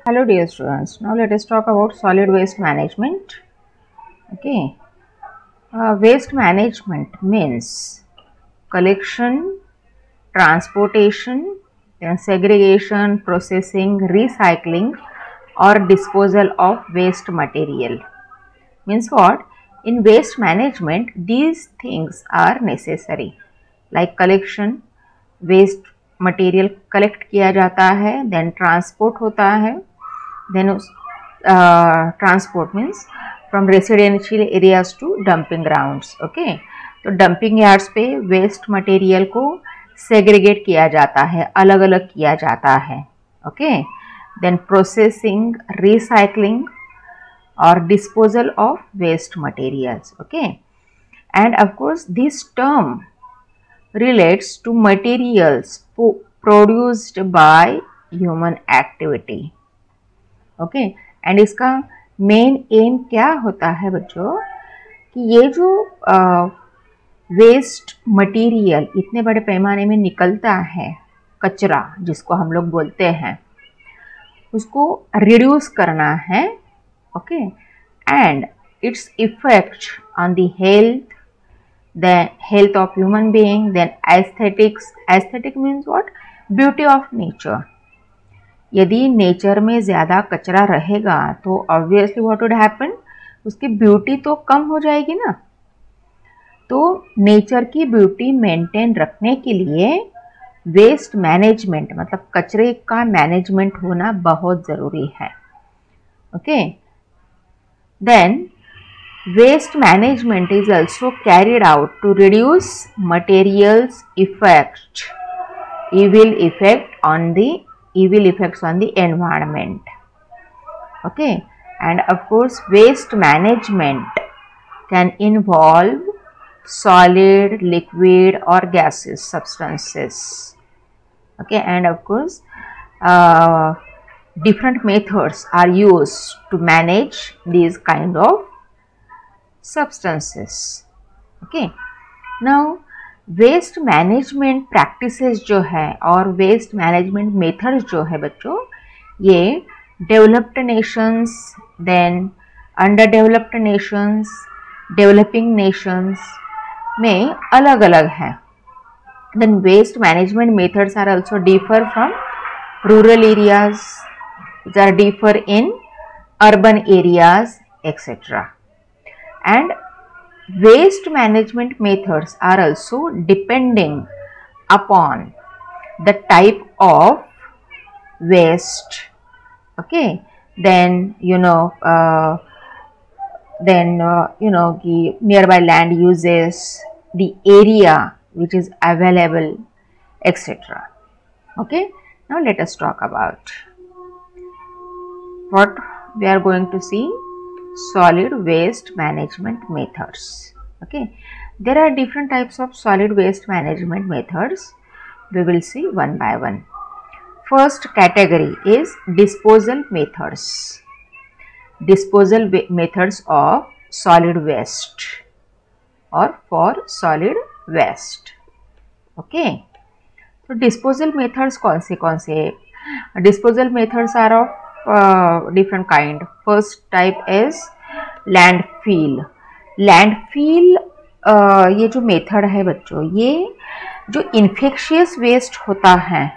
Hello dear students, now let us talk about solid waste management. Okay, waste management means collection, transportation, then segregation, processing, recycling or disposal of waste material. Means what? In waste management these things are necessary like collection, waste material collect किया जाता है, then transport होता है, then transport means from residential areas to dumping grounds. Okay, तो dumping yards पे waste material को segregate किया जाता है, अलग अलग किया जाता है. ओके, देन प्रोसेसिंग, रिसाइकलिंग और disposal of waste materials. Okay, and of course this term relates to materials produced by human activity. Okay, and इसका मेन एम क्या होता है बच्चों कि ये जो वेस्ट मटेरियल इतने बड़े पैमाने में निकलता है, कचरा जिसको हम लोग बोलते हैं, उसको रिड्यूस करना है. Okay, and its effect on the health, then health of human being, then aesthetics. Aesthetic means what? Beauty of nature. यदि नेचर में ज़्यादा कचरा रहेगा तो ऑब्वियसली व्हाट वुड हैपन, उसकी ब्यूटी तो कम हो जाएगी ना. तो नेचर की ब्यूटी मेंटेन रखने के लिए वेस्ट मैनेजमेंट मतलब कचरे का मैनेजमेंट होना बहुत ज़रूरी है. Okay, then waste management is also carried out to reduce materials evil effects on the environment. Okay, and of course waste management can involve solid, liquid or gaseous substances. Okay, and of course different methods are used to manage these kind of substances. Okay, now waste management practices जो है और waste management methods जो है बच्चों, ये developed nations, then underdeveloped nations, developing nations में अलग अलग है. Then waste management methods are also differ from rural areas, which are differ in urban areas, etc. And waste management methods are also depending upon the type of waste. Okay, then the nearby land uses, the area which is available, etc. Okay, now let us talk about what we are going to see. Solid waste management methods. Okay, there are different types of solid waste management methods. We will see one by one. First category is disposal methods. Disposal methods of solid waste or for solid waste. Okay, so disposal methods कौन से? Disposal methods are of different kind. First type is landfill. Landfill ये जो method है बच्चों, ये जो infectious waste होता है,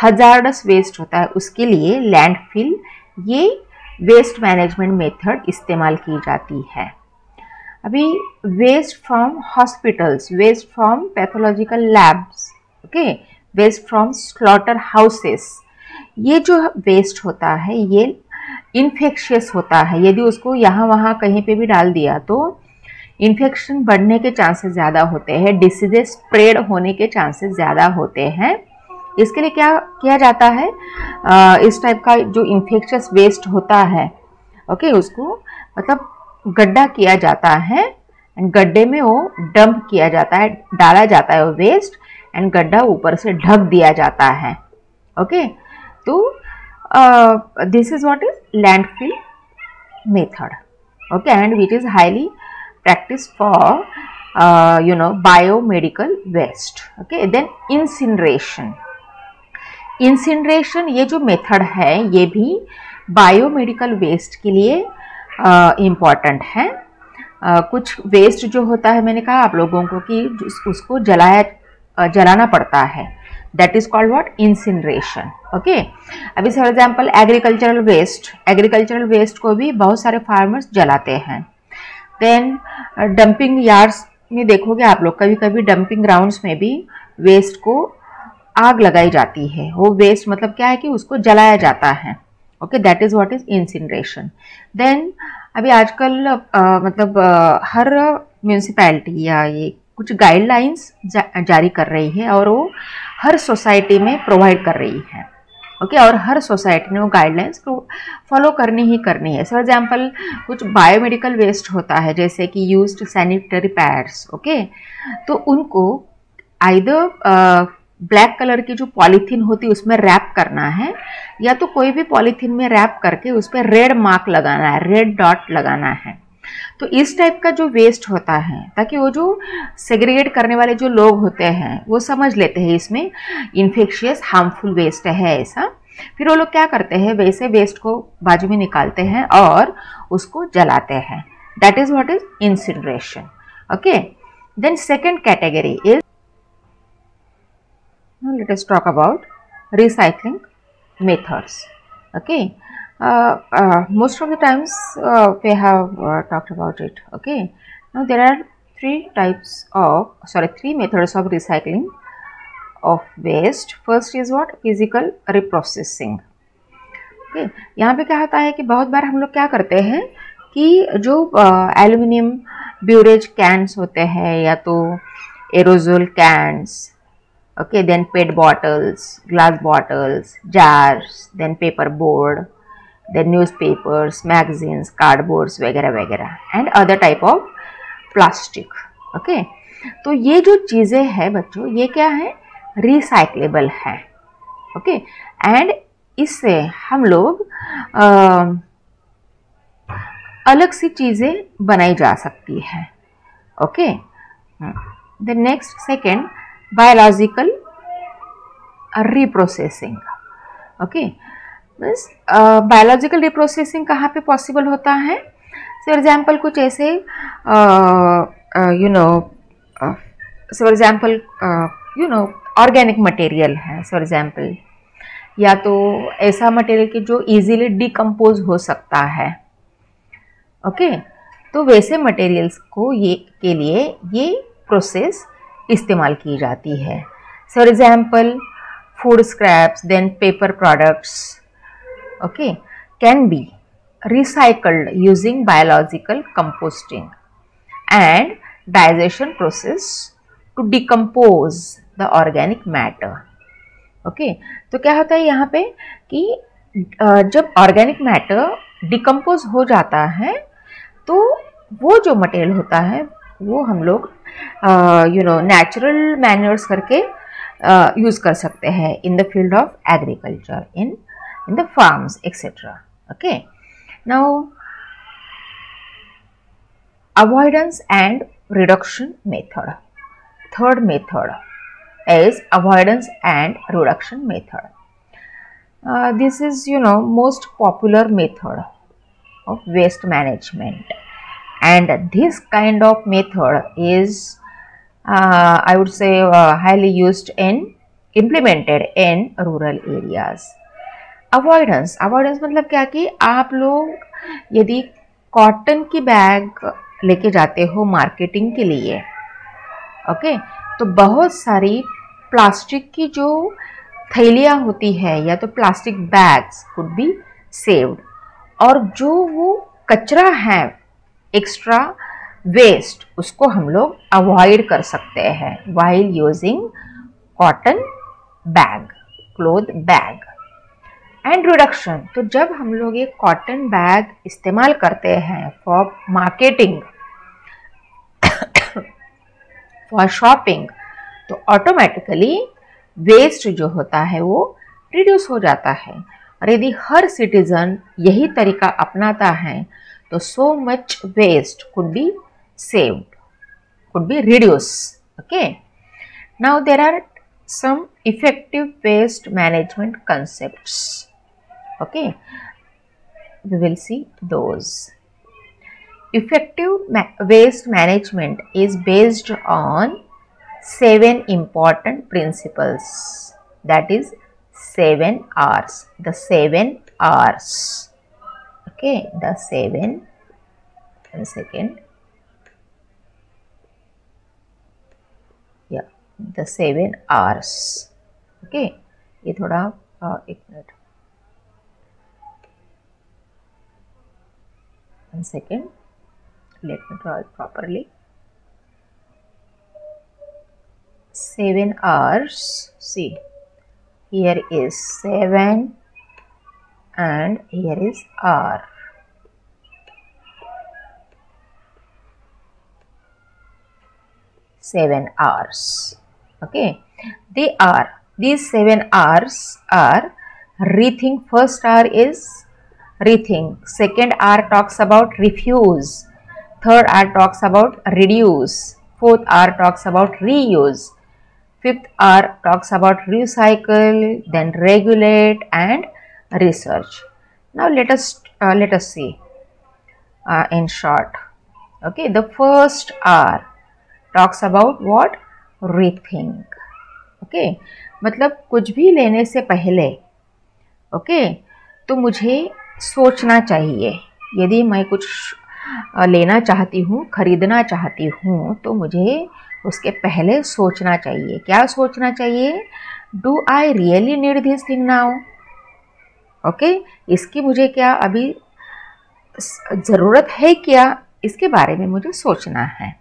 हजार्डस वेस्ट होता है, उसके लिए लैंडफिल ये वेस्ट मैनेजमेंट मेथड इस्तेमाल की जाती है. अभी waste from hospitals, waste from pathological labs, okay, waste from slaughter houses, ये जो वेस्ट होता है ये इन्फेक्शियस होता है. यदि उसको यहाँ वहाँ कहीं पे भी डाल दिया तो इन्फेक्शन बढ़ने के चांसेस ज़्यादा होते हैं, डिसीजेज स्प्रेड होने के चांसेस ज़्यादा होते हैं. इसके लिए क्या किया जाता है, इस टाइप का जो इन्फेक्शियस वेस्ट होता है, ओके, उसको मतलब गड्ढा किया जाता है एंड गड्ढे में वो डंप किया जाता है, डाला जाता है वो वेस्ट एंड गड्ढा ऊपर से ढक दिया जाता है. ओके, तो this is what is landfill method. Okay, and which is highly practiced for biomedical waste. Okay, then incineration. Incineration ये जो मेथड है ये भी बायोमेडिकल वेस्ट के लिए इम्पॉर्टेंट है। कुछ वेस्ट जो होता है, मैंने कहा आप लोगों को कि उसको जलाना पड़ता है, that is called what, incineration. Okay, अभी फॉर एग्जांपल एग्रीकल्चरल वेस्ट को भी बहुत सारे फार्मर्स जलाते हैं। देन डंपिंग यार्ड्स में देखोगे आप लोग, कभी कभी डंपिंग ग्राउंड्स में भी वेस्ट को आग लगाई जाती है। वो वेस्ट मतलब क्या है कि उसको जलाया जाता है। Okay, that is what is incineration. Then अभी आजकल हर म्यूनिसिपैलिटी या ये कुछ गाइडलाइंस जारी कर रही है और वो हर सोसाइटी में प्रोवाइड कर रही है। ओके, और हर सोसाइटी ने वो गाइडलाइंस फॉलो करनी ही करनी है। फॉर एग्जांपल कुछ बायोमेडिकल वेस्ट होता है, जैसे कि यूज्ड सैनिटरी पैड्स। ओके, तो उनको आइदर ब्लैक कलर की जो पॉलीथीन होती है उसमें रैप करना है, या तो कोई भी पॉलीथीन में रैप करके उस पर रेड मार्क लगाना है, रेड डॉट लगाना है। तो इस टाइप का जो वेस्ट होता है, ताकि वो जो सेग्रीगेट करने वाले जो लोग होते हैं वो समझ लेते हैं इसमें इन्फेक्शियस हार्मफुल वेस्ट है ऐसा। फिर वो लोग क्या करते हैं, वैसे वेस्ट को बाजू में निकालते हैं और उसको जलाते हैं। That is what is incineration. Okay, then second category is, now let us talk about recycling methods. Okay, most of the times we have talked about it. Okay, now there are three methods of recycling of waste. First is what, physical reprocessing. Okay, यहाँ पे क्या होता है कि बहुत बार हम लोग क्या करते हैं कि जो एल्यूमिनियम ब्यूरेज कैंस होते हैं या तो aerosol cans, okay, then PET bottles, glass bottles, jars, then paper board, then newspapers, magazines, cardboards वगैरह वगैरह, and other type of plastic. okay, तो ये जो चीज़ें हैं बच्चों, ये क्या है, रिसाइक्लेबल है। ओके, एंड इससे हम लोग अलग सी चीज़ें बनाई जा सकती है। Okay, the next second, biological reprocessing. Okay, means biological reprocessing कहाँ पे पॉसिबल होता है? फॉर एग्जाम्पल कुछ ऐसे ऑर्गेनिक मटेरियल है, फॉर एग्जाम्पल, या तो ऐसा मटेरियल कि जो इजीली डिकम्पोज हो सकता है। ओके, तो वैसे मटेरियल्स को के लिए ये प्रोसेस इस्तेमाल की जाती है। For example food scraps, then paper products, okay, can be recycled using biological composting and digestion process to decompose the organic matter. Okay, तो क्या होता है यहाँ पे कि जब ऑर्गेनिक मैटर डिकम्पोज हो जाता है तो वो जो मटेरियल होता है वो हम लोग नेचुरल मैन्योर्स करके यूज़ कर सकते हैं in the field of agriculture, in the farms etcetera. Okay, now avoidance and reduction method. Third method is avoidance and reduction method. This is most popular method of waste management, and this kind of method is I would say highly used in implemented in rural areas. Avoidance मतलब क्या कि आप लोग यदि cotton की bag लेके जाते हो मार्केटिंग के लिए, ओके, तो बहुत सारी प्लास्टिक की जो थैलियाँ होती है या तो plastic bags could be saved, और जो वो कचरा है एक्स्ट्रा वेस्ट उसको हम लोग अवॉइड कर सकते हैं while using cotton bag, cloth bag. And reduction, तो जब हम लोग ये कॉटन बैग इस्तेमाल करते हैं फॉर मार्केटिंग, फॉर शॉपिंग, तो ऑटोमेटिकली वेस्ट जो होता है वो रिड्यूस हो जाता है. और यदि हर सिटीजन यही तरीका अपनाता है तो so much waste could be saved, could be reduce. Okay, now there are some effective waste management concepts. Okay, we will see those. Effective waste management is based on 7 important principles, that is 7 R's. The 7 R's. Okay, the 7, 1 second. Yeah, the 7 R's. Okay, ये थोड़ा एक minute, 1 second, let me draw it properly. 7 R's. See, here is 7 and here is R. Seven R's. Okay, these 7 R's are rethink. First R is rethink. Second R talks about refuse. Third R talks about reduce. Fourth R talks about reuse. Fifth R talks about recycle, then regulate and research. Now let us see in short. Okay, the first R talks about what? Rethink. Okay, मतलब कुछ भी लेने से पहले तो मुझे सोचना चाहिए. यदि मैं कुछ लेना चाहती हूँ, खरीदना चाहती हूँ, तो मुझे उसके पहले सोचना चाहिए. क्या सोचना चाहिए? Do I really need this thing now? Okay, इसकी मुझे क्या अभी ज़रूरत है क्या? इसके बारे में मुझे सोचना है.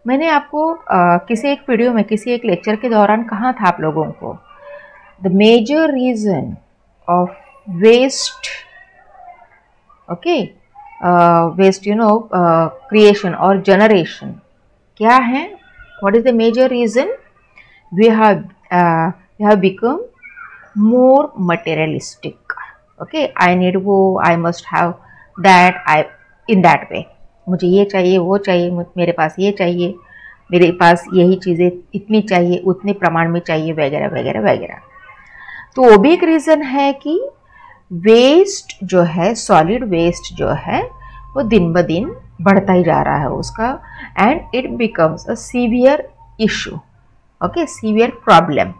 मैंने आपको किसी एक वीडियो में, किसी एक लेक्चर के दौरान कहा था आप लोगों को, the major reason of waste, okay, waste creation और जनरेशन क्या है? What is the major reason? We have become more materialistic. Okay, I need वो, I must have that, I in that way. मुझे ये चाहिए, वो चाहिए, मेरे पास ये चाहिए, मेरे पास यही चीज़ें इतनी चाहिए, उतने प्रमाण में चाहिए, वगैरह वगैरह वगैरह. तो वो भी एक रीज़न है कि वेस्ट जो है, सॉलिड वेस्ट जो है, वो दिन ब दिन बढ़ता ही जा रहा है उसका, and it becomes a severe issue. Okay, severe problem.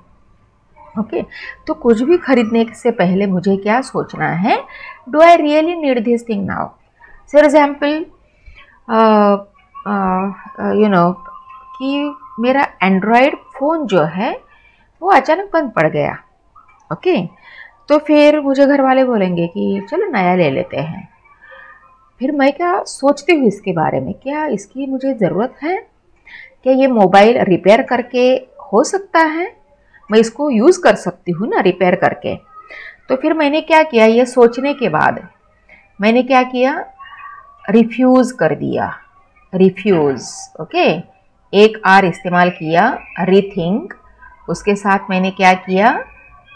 Okay, तो कुछ भी खरीदने से पहले मुझे क्या सोचना है? Do I really need this thing now? For example, कि मेरा एंड्रॉयड फ़ोन जो है वो अचानक बंद पड़ गया. ओके, तो फिर मुझे घर वाले बोलेंगे कि चलो नया ले लेते हैं. फिर मैं क्या सोचती हूँ इसके बारे में, क्या इसकी मुझे ज़रूरत है? क्या ये मोबाइल रिपेयर करके हो सकता है? मैं इसको यूज़ कर सकती हूँ ना रिपेयर करके. तो फिर मैंने क्या किया, ये सोचने के बाद मैंने क्या किया? रिफ्यूज़ कर दिया. रिफ्यूज़. ओके, एक आर इस्तेमाल किया, रीथिंक. उसके साथ मैंने क्या किया?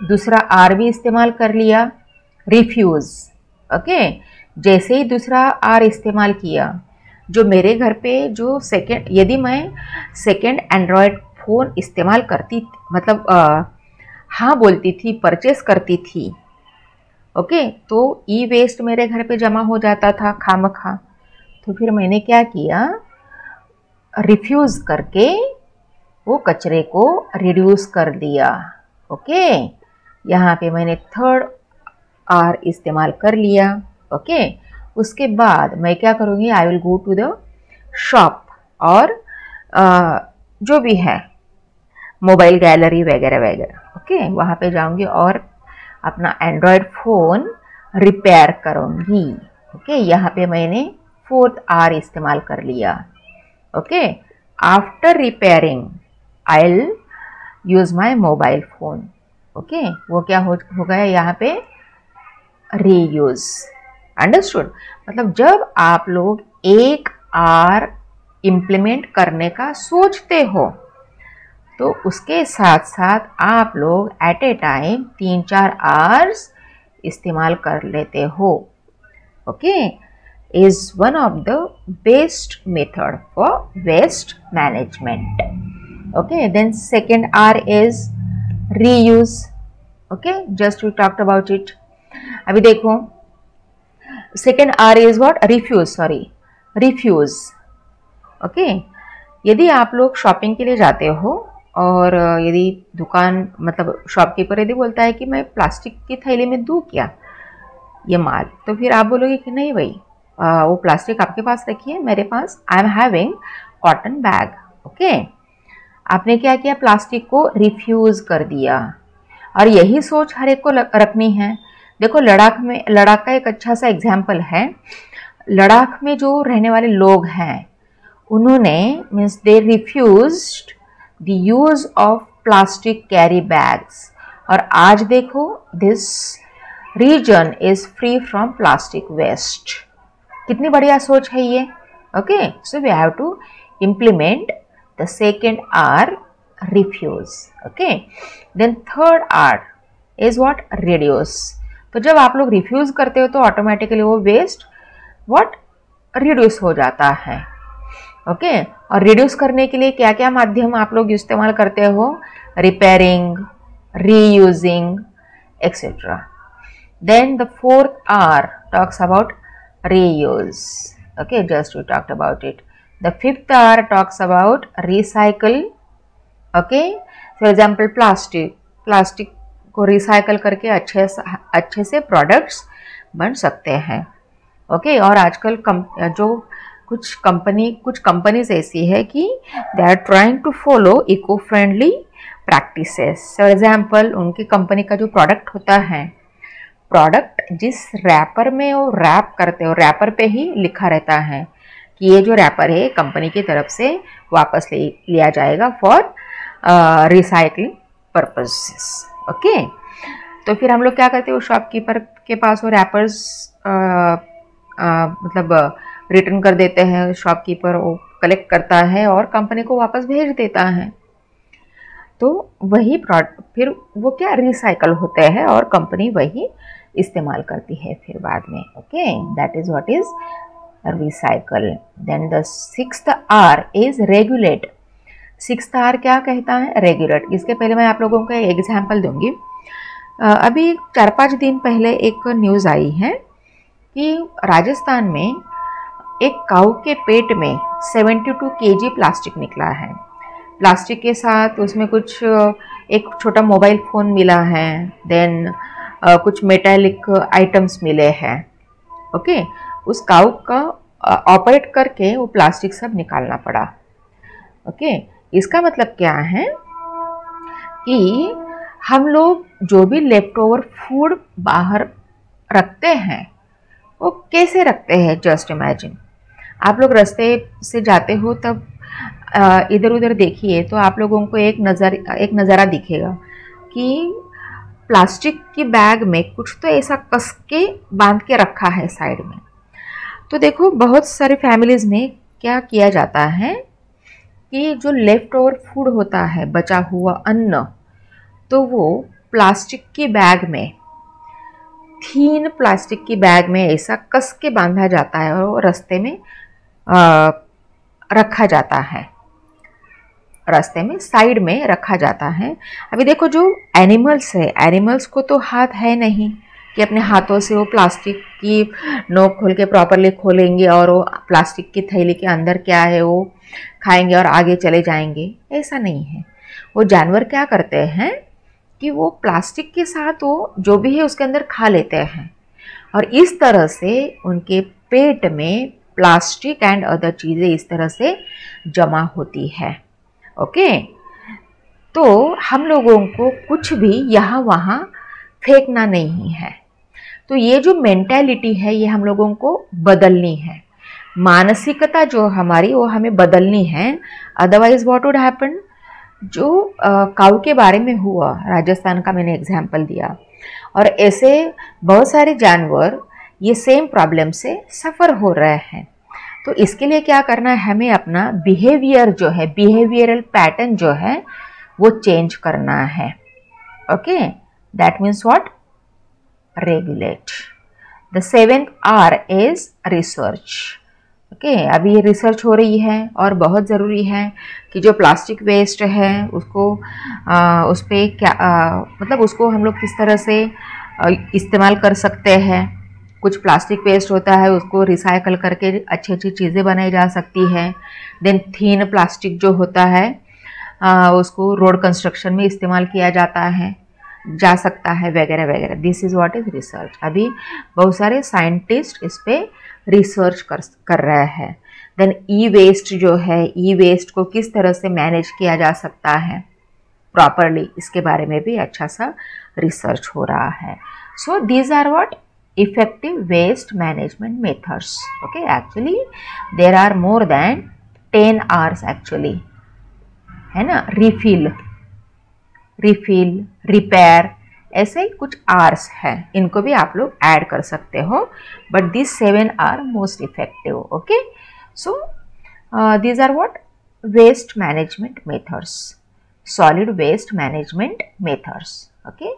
दूसरा आर भी इस्तेमाल कर लिया, रिफ्यूज़. ओके, जैसे ही दूसरा आर इस्तेमाल किया, जो मेरे घर पे जो सेकेंड, यदि मैं सेकेंड एंड्रॉयड फ़ोन इस्तेमाल करती, मतलब हाँ बोलती थी, परचेस करती थी, ओके, तो ई वेस्ट मेरे घर पे जमा हो जाता था खामखा. तो फिर मैंने क्या किया? रिफ्यूज़ करके वो कचरे को रिड्यूस कर दिया. ओके, यहाँ पे मैंने थर्ड आर इस्तेमाल कर लिया. ओके, उसके बाद मैं क्या करूँगी? I will go to the shop, और जो भी है मोबाइल गैलरी वगैरह वगैरह. ओके, वहाँ पे जाऊँगी और अपना एंड्रॉयड फ़ोन रिपेयर करूँगी. ओके, यहाँ पे मैंने फोर्थ आर इस्तेमाल कर लिया. Okay, after repairing I will use my mobile phone. Okay, वो क्या हो गया यहाँ पे? रीयूज़. अंडरस्टूड? मतलब जब आप लोग एक आर इम्प्लीमेंट करने का सोचते हो, तो उसके साथ साथ आप लोग एट ए टाइम 3-4 आवर्स इस्तेमाल कर लेते हो. Okay, is one of the best method for waste management. Okay, then second R is reuse, okay, just we talked about it. अभी देखो second R is what, refuse, sorry refuse, okay. यदि आप लोग shopping के लिए जाते हो और यदि दुकान मतलब शॉपकीपर यदि बोलता है कि मैं प्लास्टिक की थैली में दूँ क्या ये माल, तो फिर आप बोलोगे कि नहीं भाई वो प्लास्टिक आपके पास रखिए, मेरे पास I am having cotton bag, okay. आपने क्या किया, प्लास्टिक को रिफ्यूज कर दिया। और यही सोच हर एक को रखनी है। देखो लद्दाख का एक अच्छा सा एग्जाम्पल है। लद्दाख में जो रहने वाले लोग हैं उन्होंने means they refused the use of plastic carry bags, और आज देखो this region is free from plastic waste. कितनी बढ़िया सोच है ये, okay. So we have to implement the second R, refuse, okay. Then third R is what, reduce. तो जब आप लोग रिफ्यूज करते हो तो ऑटोमेटिकली वो वेस्ट व्हाट, रिड्यूस हो जाता है, ओके। और रिड्यूस करने के लिए क्या क्या माध्यम आप लोग इस्तेमाल करते हो, repairing, reusing etcetera. Then the fourth R talks about reuse, okay, just we talked about it. The fifth R talks about recycle, okay. For example plastic को रिसाइकल करके अच्छे से प्रोडक्ट्स बन सकते हैं, ओके। और आजकल जो कुछ कंपनीज ऐसी है कि they are trying to follow eco friendly practices. For example उनकी कंपनी का जो प्रोडक्ट होता है, प्रोडक्ट जिस रैपर में वो रैप करते हो, रैपर पे ही लिखा रहता है कि ये जो रैपर है कंपनी की तरफ से वापस लिया जाएगा फॉर रिसाइकलिंग पर्पसेस, ओके। तो फिर हम लोग क्या करते हैं, उस शॉपकीपर के पास वो रैपर्स मतलब रिटर्न कर देते हैं। शॉपकीपर वो कलेक्ट करता है और कंपनी को वापस भेज देता है। तो वही प्रोडक्ट फिर वो क्या रिसाइकल होते हैं और कंपनी वही इस्तेमाल करती है फिर बाद में, okay. That is what is recycle. Then the sixth R is regulate. Sixth R क्या कहता है, रेगुलेट। इसके पहले मैं आप लोगों को एक एग्जाम्पल दूंगी। अभी 4-5 दिन पहले एक न्यूज़ आई है कि राजस्थान में एक काऊ के पेट में 72 kg प्लास्टिक निकला है। प्लास्टिक के साथ उसमें कुछ एक छोटा मोबाइल फ़ोन मिला है, देन कुछ मेटालिक आइटम्स मिले हैं, ओके। उस काऊ का ऑपरेट करके वो प्लास्टिक सब निकालना पड़ा, ओके। इसका मतलब क्या है कि हम लोग जो भी लेफ्ट ओवर फूड बाहर रखते हैं वो कैसे रखते हैं, जस्ट इमेजिन। आप लोग रास्ते से जाते हो तब इधर उधर देखिए तो आप लोगों को एक नज़ारा दिखेगा कि प्लास्टिक की बैग में कुछ तो ऐसा कस के बांध के रखा है साइड में। तो देखो बहुत सारी फैमिलीज़ में क्या किया जाता है कि जो लेफ्ट ओवर फूड होता है, बचा हुआ अन्न, तो वो प्लास्टिक की बैग में, थीन प्लास्टिक की बैग में ऐसा कस के बांधा जाता है और वो रास्ते में रखा जाता है, रास्ते में साइड में रखा जाता है। अभी देखो जो एनिमल्स है, एनिमल्स को तो हाथ है नहीं कि अपने हाथों से वो प्लास्टिक की नोक खोल के प्रॉपरली खोलेंगे और वो प्लास्टिक की थैली के अंदर क्या है वो खाएंगे और आगे चले जाएंगे, ऐसा नहीं है। वो जानवर क्या करते हैं कि वो प्लास्टिक के साथ वो जो भी है उसके अंदर खा लेते हैं और इस तरह से उनके पेट में प्लास्टिक एंड अदर चीज़ें इस तरह से जमा होती है, ओके। तो हम लोगों को कुछ भी यहाँ वहाँ फेंकना नहीं है। तो ये जो मेंटालिटी है ये हम लोगों को बदलनी है। मानसिकता जो हमारी वो हमें बदलनी है, अदरवाइज व्हाट वुड हैपन। जो काऊ के बारे में हुआ, राजस्थान का मैंने एग्जाम्पल दिया, और ऐसे बहुत सारे जानवर ये सेम प्रॉब्लम से सफ़र हो रहे हैं। तो इसके लिए क्या करना है, हमें अपना बिहेवियर जो है, बिहेवियरल पैटर्न जो है वो चेंज करना है, okay. That means what, regulate. The 7th R is research, okay अभी ये रिसर्च हो रही है और बहुत ज़रूरी है कि जो प्लास्टिक वेस्ट है उसको उस पर क्या मतलब उसको हम लोग किस तरह से इस्तेमाल कर सकते हैं। कुछ प्लास्टिक वेस्ट होता है उसको रिसाइकल करके अच्छी अच्छी चीज़ें बनाई जा सकती है। देन थीन प्लास्टिक जो होता है उसको रोड कंस्ट्रक्शन में इस्तेमाल किया जा सकता है वगैरह वगैरह। This is what is research. अभी बहुत सारे साइंटिस्ट इस पे रिसर्च कर रहे हैं। देन ई वेस्ट जो है, ई वेस्ट को किस तरह से मैनेज किया जा सकता है प्रॉपरली, इसके बारे में भी अच्छा सा रिसर्च हो रहा है। So these are what effective waste management methods. Okay, actually there are more than 10 R's actually, है ना। रिफिल, रिपेयर, ऐसे कुछ R's है, इनको भी आप लोग ऐड कर सकते हो, but this 7 R most effective. Okay, so these are what waste management methods, solid waste management methods. Okay,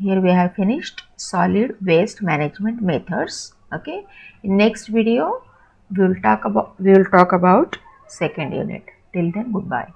here we have finished solid waste management methods. Okay, in next video we will talk about second unit. Till then, goodbye.